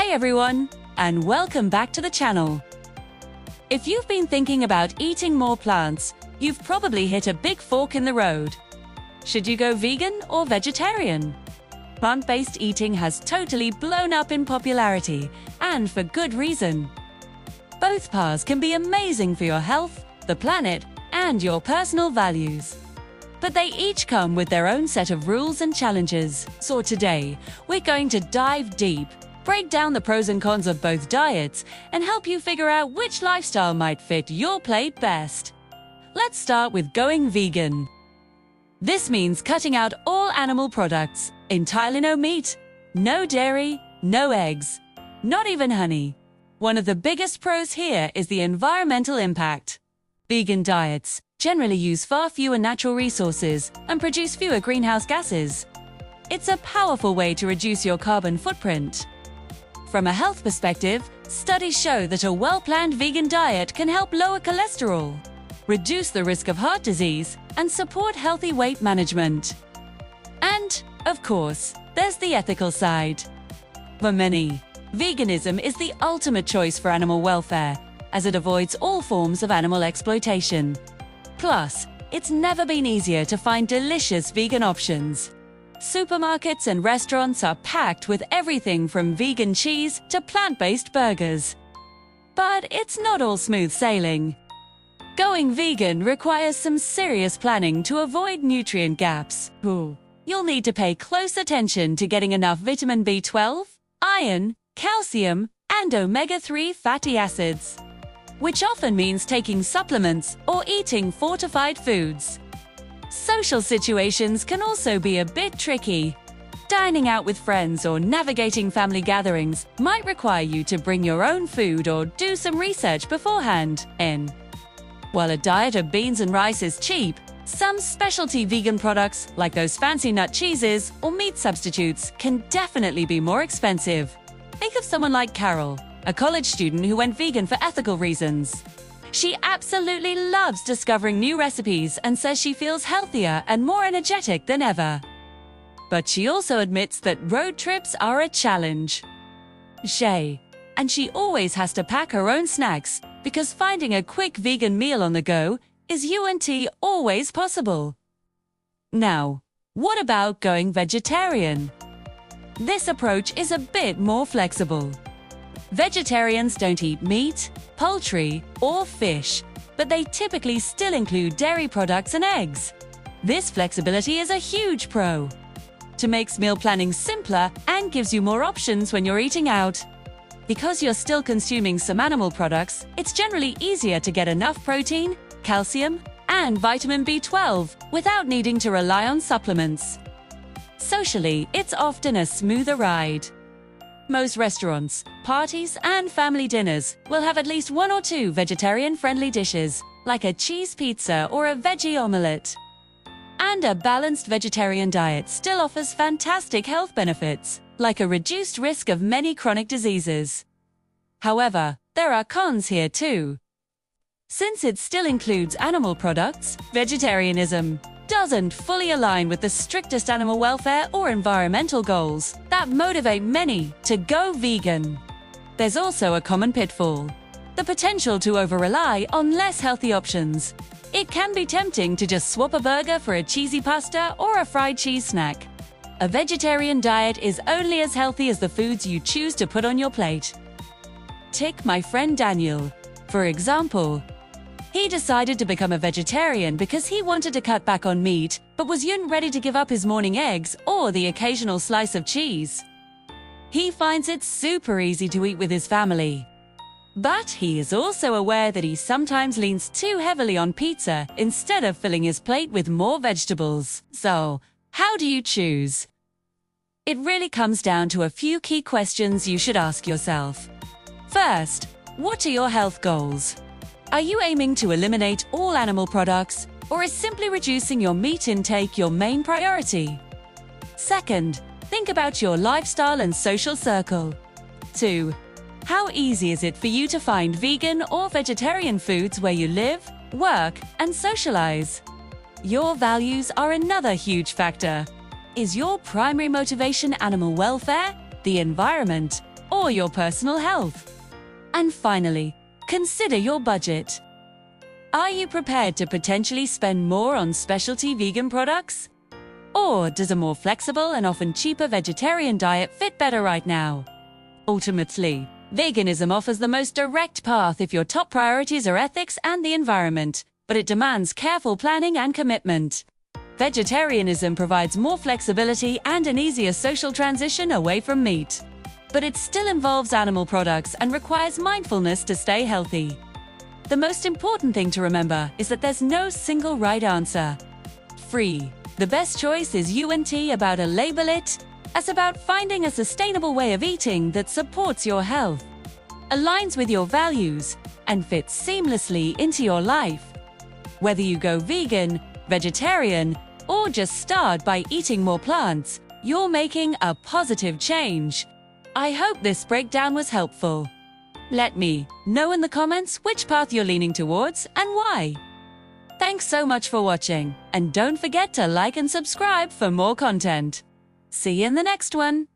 Hey everyone, and welcome back to the channel. If you've been thinking about eating more plants, you've probably hit a big fork in the road. Should you go vegan or vegetarian? Plant-based eating has totally blown up in popularity, and for good reason. Both paths can be amazing for your health, the planet, and your personal values. But they each come with their own set of rules and challenges. So today, we're going to dive deep, break down the pros and cons of both diets, and help you figure out which lifestyle might fit your plate best. Let's start with going vegan. This means cutting out all animal products, entirely no meat, no dairy, no eggs, not even honey. One of the biggest pros here is the environmental impact. Vegan diets generally use far fewer natural resources and produce fewer greenhouse gases. It's a powerful way to reduce your carbon footprint. From a health perspective, studies show that a well-planned vegan diet can help lower cholesterol, reduce the risk of heart disease, and support healthy weight management. And, of course, there's the ethical side. For many, veganism is the ultimate choice for animal welfare, as it avoids all forms of animal exploitation. Plus, it's never been easier to find delicious vegan options. Supermarkets and restaurants are packed with everything from vegan cheese to plant-based burgers. But it's not all smooth sailing. Going vegan requires some serious planning to avoid nutrient gaps. You'll need to pay close attention to getting enough vitamin B12, iron, calcium, and omega-3 fatty acids, which often means taking supplements or eating fortified foods. Social situations can also be a bit tricky. Dining out with friends or navigating family gatherings might require you to bring your own food or do some research beforehand. While a diet of beans and rice is cheap, some specialty vegan products, like those fancy nut cheeses or meat substitutes, can definitely be more expensive. Think of someone like Carol, a college student who went vegan for ethical reasons. She absolutely loves discovering new recipes and says she feels healthier and more energetic than ever. But she also admits that road trips are a challenge. And she always has to pack her own snacks because finding a quick vegan meal on the go is always possible. Now, what about going vegetarian? This approach is a bit more flexible. Vegetarians don't eat meat, poultry, or fish, but they typically still include dairy products and eggs. This flexibility is a huge pro. It makes meal planning simpler and gives you more options when you're eating out. Because you're still consuming some animal products, it's generally easier to get enough protein, calcium, and vitamin B12 without needing to rely on supplements. Socially, it's often a smoother ride. Most restaurants, parties, and family dinners will have at least one or two vegetarian-friendly dishes, like a cheese pizza or a veggie omelette. And a balanced vegetarian diet still offers fantastic health benefits, like a reduced risk of many chronic diseases. However, there are cons here too. Since it still includes animal products, vegetarianism doesn't fully align with the strictest animal welfare or environmental goals that motivate many to go vegan. There's also a common pitfall: the potential to over-rely on less healthy options. It can be tempting to just swap a burger for a cheesy pasta or a fried cheese snack. A vegetarian diet is only as healthy as the foods you choose to put on your plate. Take my friend Daniel, for example. He decided to become a vegetarian because he wanted to cut back on meat, but wasn't ready to give up his morning eggs or the occasional slice of cheese. He finds it super easy to eat with his family. But he is also aware that he sometimes leans too heavily on pizza instead of filling his plate with more vegetables. So, how do you choose? It really comes down to a few key questions you should ask yourself. First, what are your health goals? Are you aiming to eliminate all animal products, or is simply reducing your meat intake your main priority? Second, think about your lifestyle and social circle. 2. How easy is it for you to find vegan or vegetarian foods where you live, work, and socialize? Your values are another huge factor. Is your primary motivation animal welfare, the environment, or or your personal health. And finally, consider your budget. Are you prepared to potentially spend more on specialty vegan products? Or does a more flexible and often cheaper vegetarian diet fit better right now? Ultimately, veganism offers the most direct path if your top priorities are ethics and the environment, but it demands careful planning and commitment. Vegetarianism provides more flexibility and an easier social transition away from meat. But it still involves animal products and requires mindfulness to stay healthy. The most important thing to remember is that there's no single right answer. Free. The best choice is UNT about a label it as about finding a sustainable way of eating that supports your health, aligns with your values, and fits seamlessly into your life. Whether you go vegan, vegetarian, or just start by eating more plants, you're making a positive change. I hope this breakdown was helpful. Let me know in the comments which path you're leaning towards and why. Thanks so much for watching, and don't forget to like and subscribe for more content. See you in the next one.